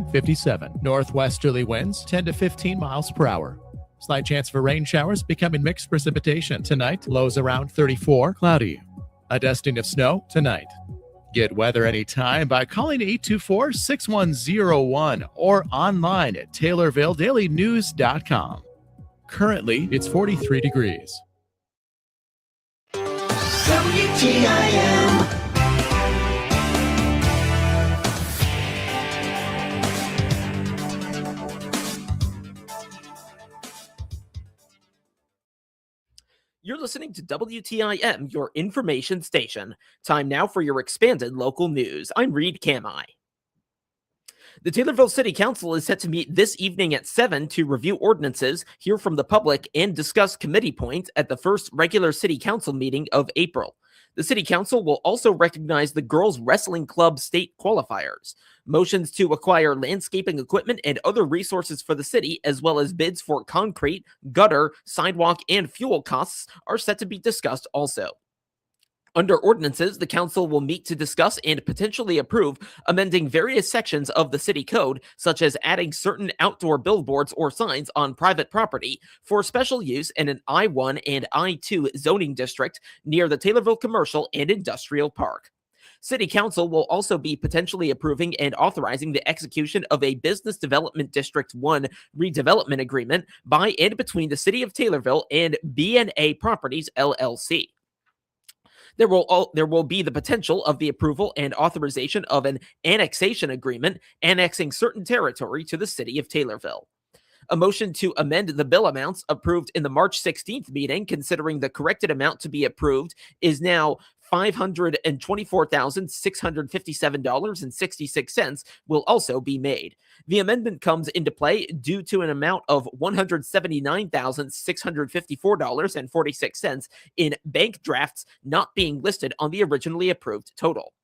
57. Northwesterly winds 10 to 15 miles per hour. Slight chance for rain showers becoming mixed precipitation. Tonight, lows around 34, cloudy. A dusting of snow tonight. Get weather anytime by calling 824-6101 or online at TaylorvilleDailyNews.com. Currently, it's 43 degrees. WTIM. You're listening to WTIM, your information station. Time now for your expanded local news. I'm Reed Kamai. The Taylorville City Council is set to meet this evening at 7 to review ordinances, hear from the public, and discuss committee points at the first regular City Council meeting of April. The City Council will also recognize the Girls Wrestling Club state qualifiers. Motions to acquire landscaping equipment and other resources for the city, as well as bids for concrete, gutter, sidewalk, and fuel costs are set to be discussed also. Under ordinances, the council will meet to discuss and potentially approve amending various sections of the city code, such as adding certain outdoor billboards or signs on private property for special use in an I-1 and I-2 zoning district near the Taylorville Commercial and Industrial Park. City Council will also be potentially approving and authorizing the execution of a Business Development District 1 redevelopment agreement by and between the City of Taylorville and B&A Properties, LLC. There will be the potential of the approval and authorization of an annexation agreement annexing certain territory to the City of Taylorville. A motion to amend the bill amounts approved in the March 16th meeting, considering the corrected amount to be approved, is now $524,657.66 will also be made. The amendment comes into play due to an amount of $179,654.46 in bank drafts not being listed on the originally approved total.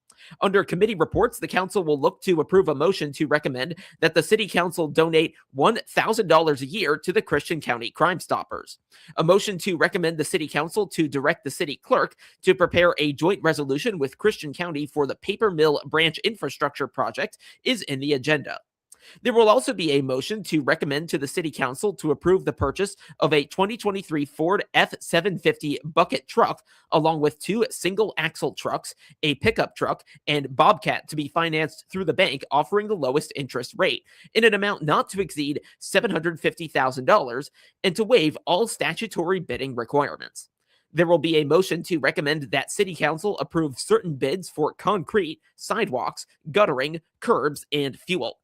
Under committee reports, the council will look to approve a motion to recommend that the city council donate $1,000 a year to the Christian County Crime Stoppers. A motion to recommend the city council to direct the city clerk to prepare a joint resolution with Christian County for the Paper Mill Branch Infrastructure Project is in the agenda. There will also be a motion to recommend to the City Council to approve the purchase of a 2023 Ford F-750 bucket truck, along with 2 single-axle trucks, a pickup truck, and Bobcat to be financed through the bank offering the lowest interest rate, in an amount not to exceed $750,000, and to waive all statutory bidding requirements. There will be a motion to recommend that City Council approve certain bids for concrete, sidewalks, guttering, curbs, and fuel.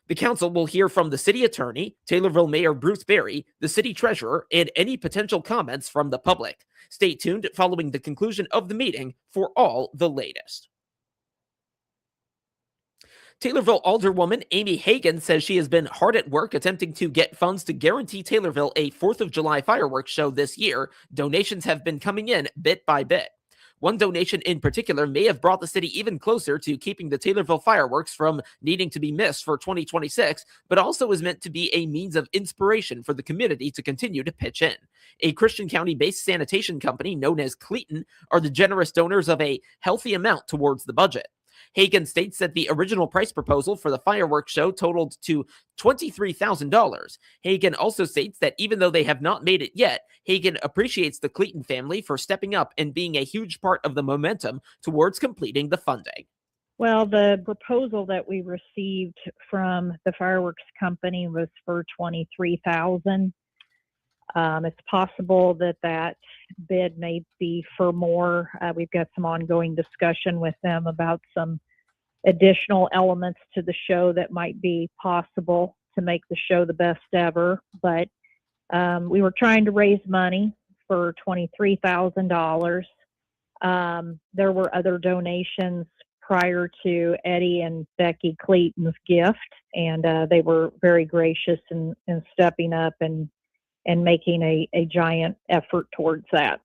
The council will hear from the city attorney, Taylorville Mayor Bruce Berry, the city treasurer, and any potential comments from the public. Stay tuned following the conclusion of the meeting for all the latest. Taylorville Alderwoman Amy Hagan says she has been hard at work attempting to get funds to guarantee Taylorville a 4th of July fireworks show this year. Donations have been coming in bit by bit. One donation in particular may have brought the city even closer to keeping the Taylorville fireworks from needing to be missed for 2026, but also is meant to be a means of inspiration for the community to continue to pitch in. A Christian County-based sanitation company known as Cleeton are the generous donors of a healthy amount towards the budget. Hagan states that the original price proposal for the fireworks show totaled to $23,000. Hagan also states that even though they have not made it yet, Hagan appreciates the Cleeton family for stepping up and being a huge part of the momentum towards completing the funding. Well, the proposal that we received from the fireworks company was for $23,000. It's possible that bid may be for more. We've got some ongoing discussion with them about some additional elements to the show that might be possible to make the show the best ever. But we were trying to raise money for $23,000. There were other donations prior to Eddie and Becky Cleeton's gift, and they were very gracious in stepping up and making a giant effort towards that.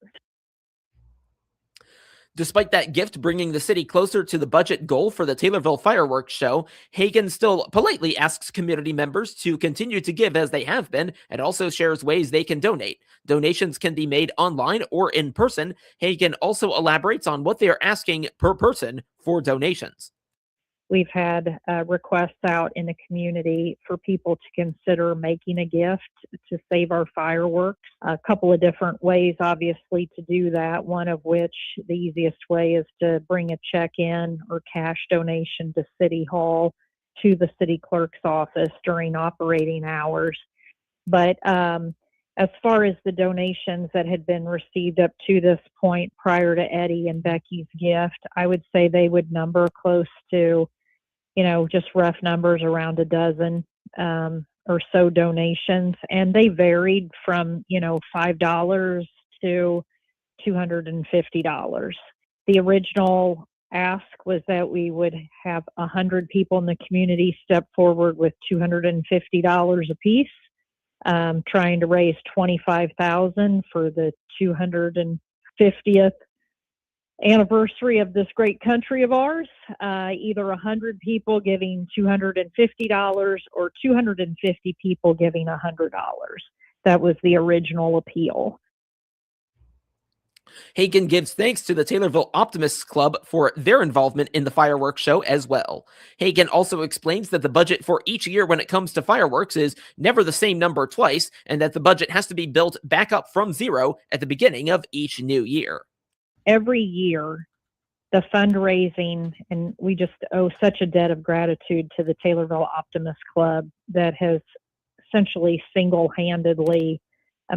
Despite that gift bringing the city closer to the budget goal for the Taylorville fireworks show, Hagan still politely asks community members to continue to give as they have been, and also shares ways they can donate. Donations can be made online or in person. Hagan also elaborates on what they are asking per person for donations. we've had requests out in the community for people to consider making a gift to save our fireworks. A couple of different ways, obviously, to do that, one of which the easiest way is to bring a check in or cash donation to City Hall to the city clerk's office during operating hours. But as far as the donations that had been received up to this point prior to Eddie and Becky's gift, I would say they would number close to, just rough numbers around a dozen or so donations. And they varied from, $5 to $250. The original ask was that we would have 100 people in the community step forward with $250 apiece. Trying to raise $25,000 for the 250th anniversary of this great country of ours. Either 100 people giving $250 or 250 people giving $100. That was the original appeal. Hagan gives thanks to the Taylorville Optimists Club for their involvement in the fireworks show as well. Hagan also explains that the budget for each year when it comes to fireworks is never the same number twice, and that the budget has to be built back up from zero at the beginning of each new year. Every year, the fundraising, and we just owe such a debt of gratitude to the Taylorville Optimist Club that has essentially single-handedly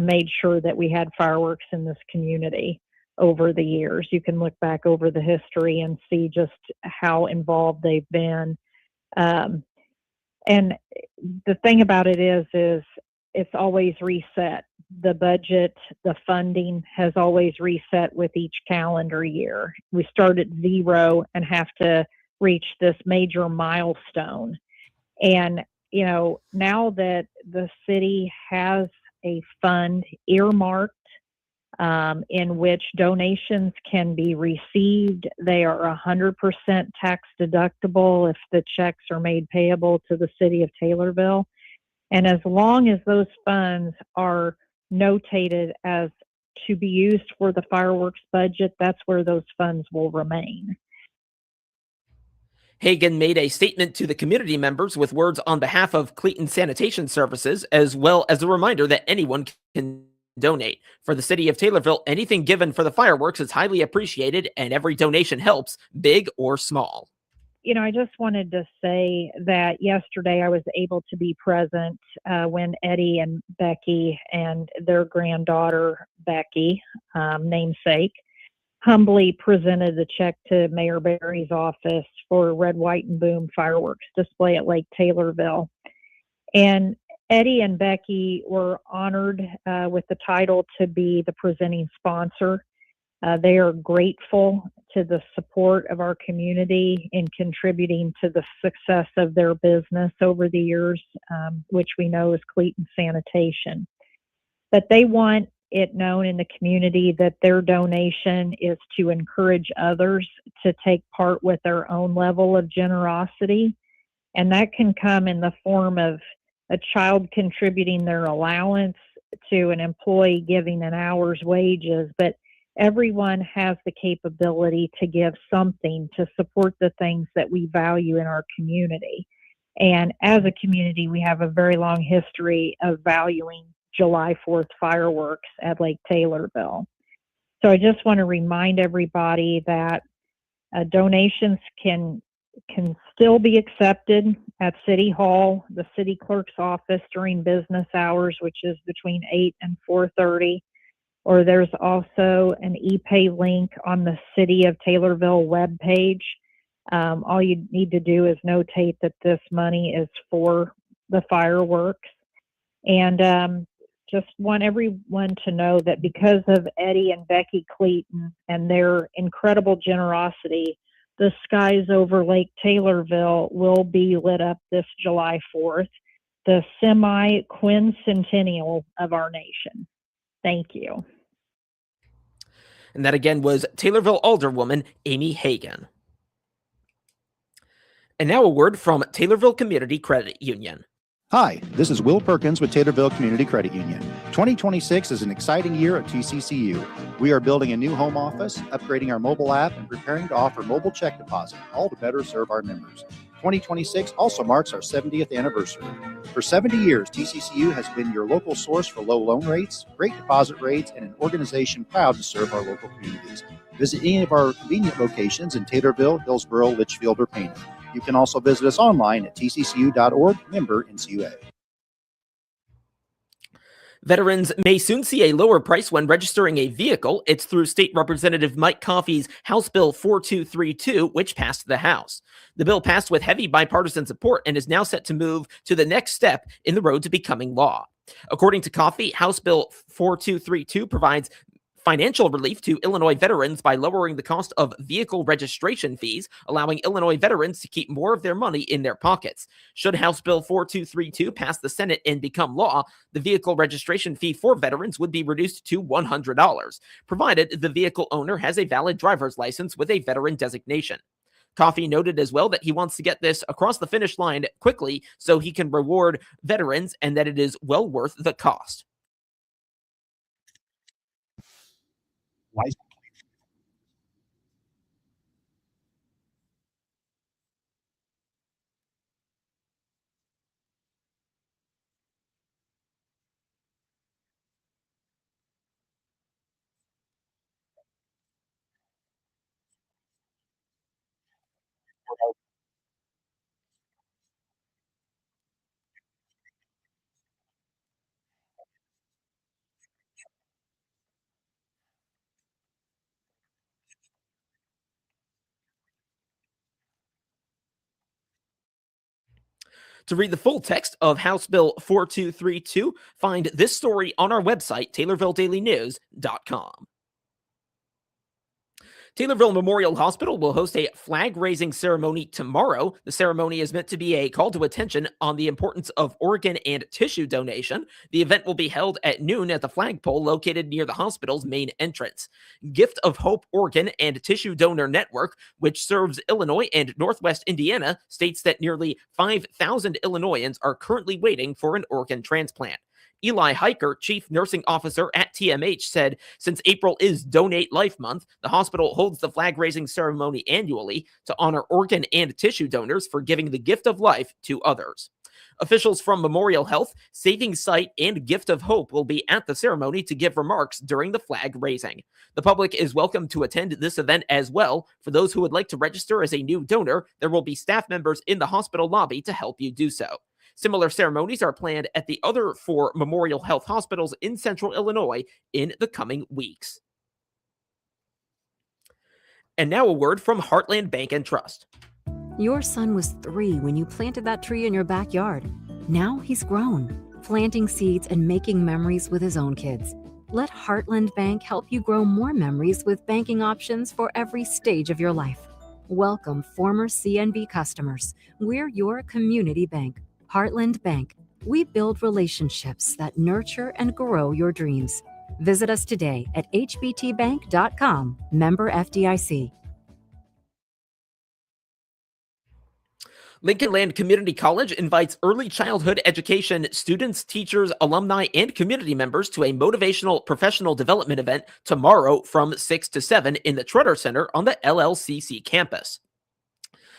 made sure that we had fireworks in this community over the years. You can look back over the history and see just how involved they've been. And the thing about it is it's always reset. The budget, the funding has always reset with each calendar year. We start at zero and have to reach this major milestone. And, now that the city has a fund earmarked in which donations can be received. They are 100% tax deductible if the checks are made payable to the city of Taylorville. And as long as those funds are notated as to be used for the fireworks budget, that's where those funds will remain. Hagan made a statement to the community members with words on behalf of Clayton Sanitation Services, as well as a reminder that anyone can donate. For the city of Taylorville, anything given for the fireworks is highly appreciated, and every donation helps, big or small. I just wanted to say that yesterday I was able to be present when Eddie and Becky and their granddaughter, Becky, namesake, humbly presented the check to Mayor Berry's office for Red, White, and Boom fireworks display at Lake Taylorville. And Eddie and Becky were honored with the title to be the presenting sponsor. They are grateful to the support of our community in contributing to the success of their business over the years, which we know is Clayton Sanitation. But they want it known in the community that their donation is to encourage others to take part with their own level of generosity. And that can come in the form of a child contributing their allowance to an employee giving an hour's wages. But everyone has the capability to give something to support the things that we value in our community. And as a community, we have a very long history of valuing July 4th fireworks at Lake Taylorville. So I just want to remind everybody that donations can still be accepted at City Hall, the city clerk's office during business hours, which is between 8 and 4:30. Or there's also an ePay link on the City of Taylorville webpage. All you need to do is notate that this money is for the fireworks. And just want everyone to know that because of Eddie and Becky Clayton and their incredible generosity, the skies over Lake Taylorville will be lit up this July 4th, the semi-quincentennial of our nation. Thank you. And that again was Taylorville Alderwoman Amy Hagan. And now a word from Taylorville Community Credit Union. Hi, this is Will Perkins with Taylorville Community Credit Union. 2026 is an exciting year at TCCU. We are building a new home office, upgrading our mobile app, and preparing to offer mobile check deposit, all to better serve our members. 2026 also marks our 70th anniversary. For 70 years, TCCU has been your local source for low loan rates, great deposit rates, and an organization proud to serve our local communities. Visit any of our convenient locations in Taylorville, Hillsborough, Litchfield, or Painter. You can also visit us online at tccu.org, member NCUA. Veterans may soon see a lower price when registering a vehicle. It's through State Representative Mike Coffey's House Bill 4232, which passed the House. The bill passed with heavy bipartisan support and is now set to move to the next step in the road to becoming law. According to Coffey, House Bill 4232 provides financial relief to Illinois veterans by lowering the cost of vehicle registration fees, allowing Illinois veterans to keep more of their money in their pockets. Should House Bill 4232 pass the Senate and become law, the vehicle registration fee for veterans would be reduced to $100, provided the vehicle owner has a valid driver's license with a veteran designation. Coffey noted as well that he wants to get this across the finish line quickly so he can reward veterans and that it is well worth the cost. To read the full text of House Bill 4232, find this story on our website, TaylorvilleDailyNews.com. Taylorville Memorial Hospital will host a flag-raising ceremony tomorrow. The ceremony is meant to be a call to attention on the importance of organ and tissue donation. The event will be held at noon at the flagpole located near the hospital's main entrance. Gift of Hope Organ and Tissue Donor Network, which serves Illinois and Northwest Indiana, states that nearly 5,000 Illinoisans are currently waiting for an organ transplant. Eli Hiker, Chief Nursing Officer at TMH, said since April is Donate Life Month, the hospital holds the flag-raising ceremony annually to honor organ and tissue donors for giving the gift of life to others. Officials from Memorial Health, Saving Sight, and Gift of Hope will be at the ceremony to give remarks during the flag raising. The public is welcome to attend this event as well. For those who would like to register as a new donor, there will be staff members in the hospital lobby to help you do so. Similar ceremonies are planned at the other 4 Memorial Health hospitals in central Illinois in the coming weeks. And now a word from Heartland Bank and Trust. Your son was 3 when you planted that tree in your backyard. Now he's grown, planting seeds and making memories with his own kids. Let Heartland Bank help you grow more memories with banking options for every stage of your life. Welcome, former CNB customers. We're your community bank. Heartland Bank. We build relationships that nurture and grow your dreams. Visit us today at hbtbank.com, member FDIC. Lincoln Land Community College invites early childhood education students, teachers, alumni, and community members to a motivational professional development event tomorrow from 6 to 7 in the Trotter Center on the LLCC campus.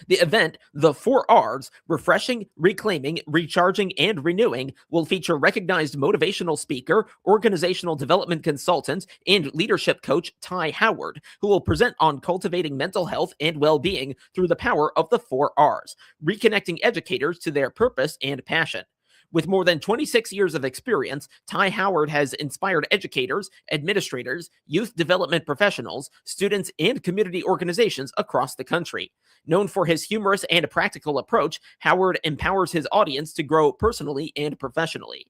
The event, the 4 R's, refreshing, reclaiming, recharging, and renewing, will feature recognized motivational speaker, organizational development consultant, and leadership coach Ty Howard, who will present on cultivating mental health and well-being through the power of the 4 R's, reconnecting educators to their purpose and passion. With more than 26 years of experience, Ty Howard has inspired educators, administrators, youth development professionals, students, and community organizations across the country. Known for his humorous and practical approach, Howard empowers his audience to grow personally and professionally.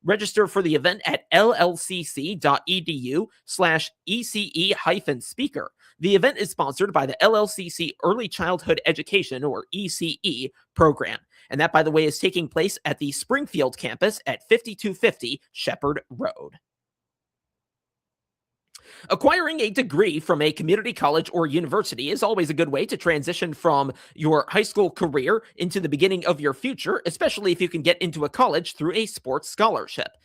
Register for the event at llcc.edu/ECE-speaker. The event is sponsored by the LLCC Early Childhood Education, or ECE, program. And that, by the way, is taking place at the Springfield campus at 5250 Shepherd Road. Acquiring a degree from a community college or university is always a good way to transition from your high school career into the beginning of your future, especially if you can get into a college through a sports scholarship.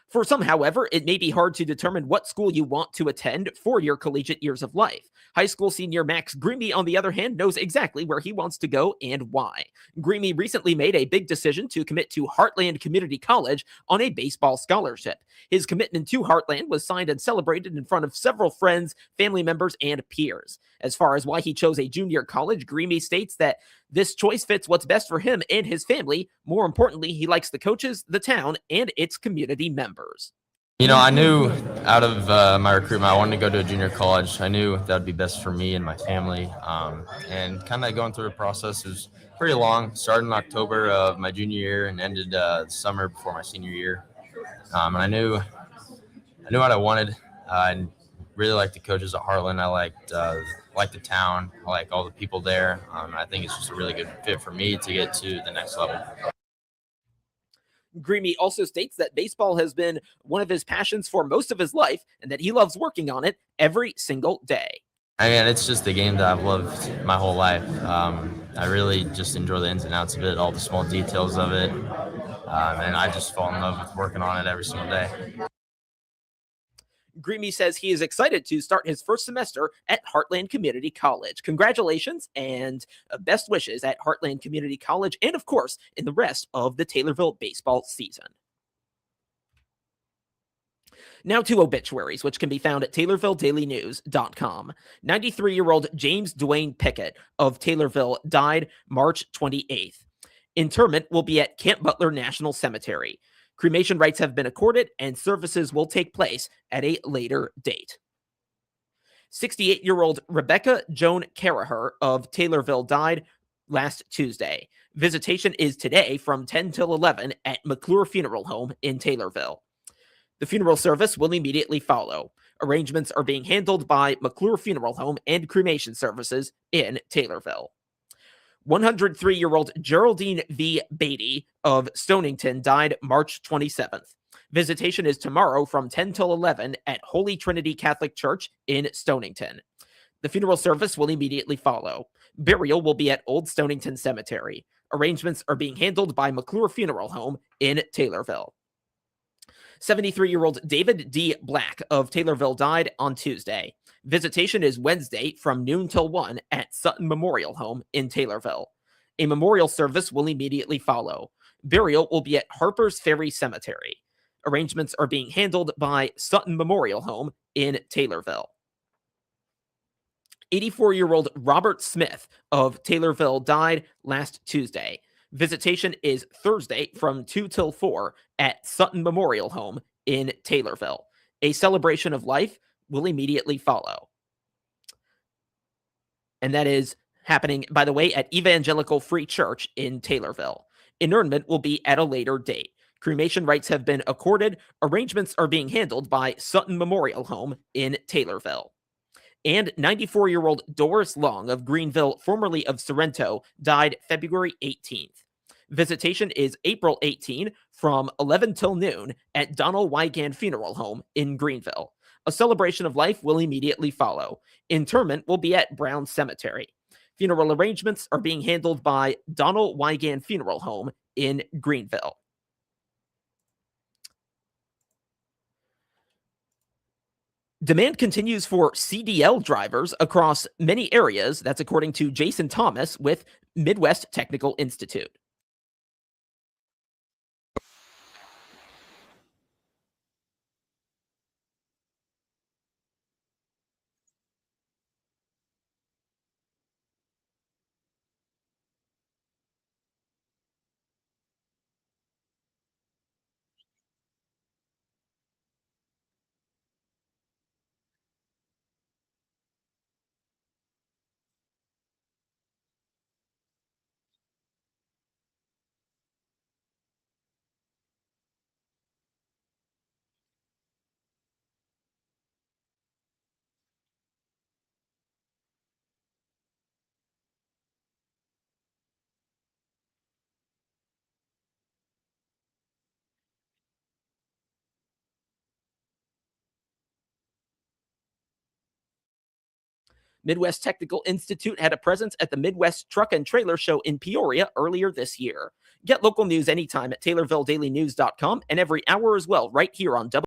For some, however, it may be hard to determine what school you want to attend for your collegiate years of life. High school senior Max Greamy, on the other hand, knows exactly where he wants to go and why. Greamy recently made a big decision to commit to Heartland Community College on a baseball scholarship. His commitment to Heartland was signed and celebrated in front of several friends, family members, and peers. As far as why he chose a junior college, Greamy states that this choice fits what's best for him and his family. More importantly, he likes the coaches, the town, and its community members. I knew out of my recruitment, I wanted to go to a junior college. I knew that would be best for me and my family. And kind of going through the process was pretty long. Started in October of my junior year and ended the summer before my senior year. And I knew what I wanted. I really liked the coaches at Heartland. I liked the town. I like all the people there. I think it's just a really good fit for me to get to the next level. Greamy also states that baseball has been one of his passions for most of his life and that he loves working on it every single day. I mean, it's just a game that I've loved my whole life. I really just enjoy the ins and outs of it, all the small details of it. And I just fall in love with working on it every single day. Greamy says he is excited to start his first semester at Heartland Community College. Congratulations and best wishes at Heartland Community College and, of course, in the rest of the Taylorville baseball season. Now to obituaries, which can be found at TaylorvilleDailyNews.com. 93-year-old James Dwayne Pickett of Taylorville died March 28th. Interment will be at Camp Butler National Cemetery. Cremation rights have been accorded, and services will take place at a later date. 68-year-old Rebecca Joan Caraher of Taylorville died last Tuesday. Visitation is today from 10 till 11 at McClure Funeral Home in Taylorville. The funeral service will immediately follow. Arrangements are being handled by McClure Funeral Home and cremation services in Taylorville. 103-year-old Geraldine V. Beatty of Stonington died March 27th. Visitation is tomorrow from 10 till 11 at Holy Trinity Catholic Church in Stonington. The funeral service will immediately follow. Burial will be at Old Stonington Cemetery. Arrangements are being handled by McClure Funeral Home in Taylorville. 73-year-old David D. Black of Taylorville died on Tuesday. Visitation is Wednesday from noon till 1 at Sutton Memorial Home in Taylorville. A memorial service will immediately follow. Burial will be at Harper's Ferry Cemetery. Arrangements are being handled by Sutton Memorial Home in Taylorville. 84-year-old Robert Smith of Taylorville died last Tuesday. Visitation is Thursday from 2 till 4 at Sutton Memorial Home in Taylorville. A celebration of life will immediately follow. And that is happening, by the way, at Evangelical Free Church in Taylorville. Interment will be at a later date. Cremation rights have been accorded. Arrangements are being handled by Sutton Memorial Home in Taylorville. And 94-year-old Doris Long of Greenville, formerly of Sorrento, died February 18th. Visitation is April 18 from 11 till noon at Donald Wygand Funeral Home in Greenville. A celebration of life will immediately follow. Interment will be at Brown Cemetery. Funeral arrangements are being handled by Donald Wygand Funeral Home in Greenville. Demand continues for CDL drivers across many areas. That's according to Jason Thomas with Midwest Technical Institute. Midwest Technical Institute had a presence at the Midwest Truck and Trailer Show in Peoria earlier this year. Get local news anytime at TaylorvilleDailyNews.com and every hour as well, right here on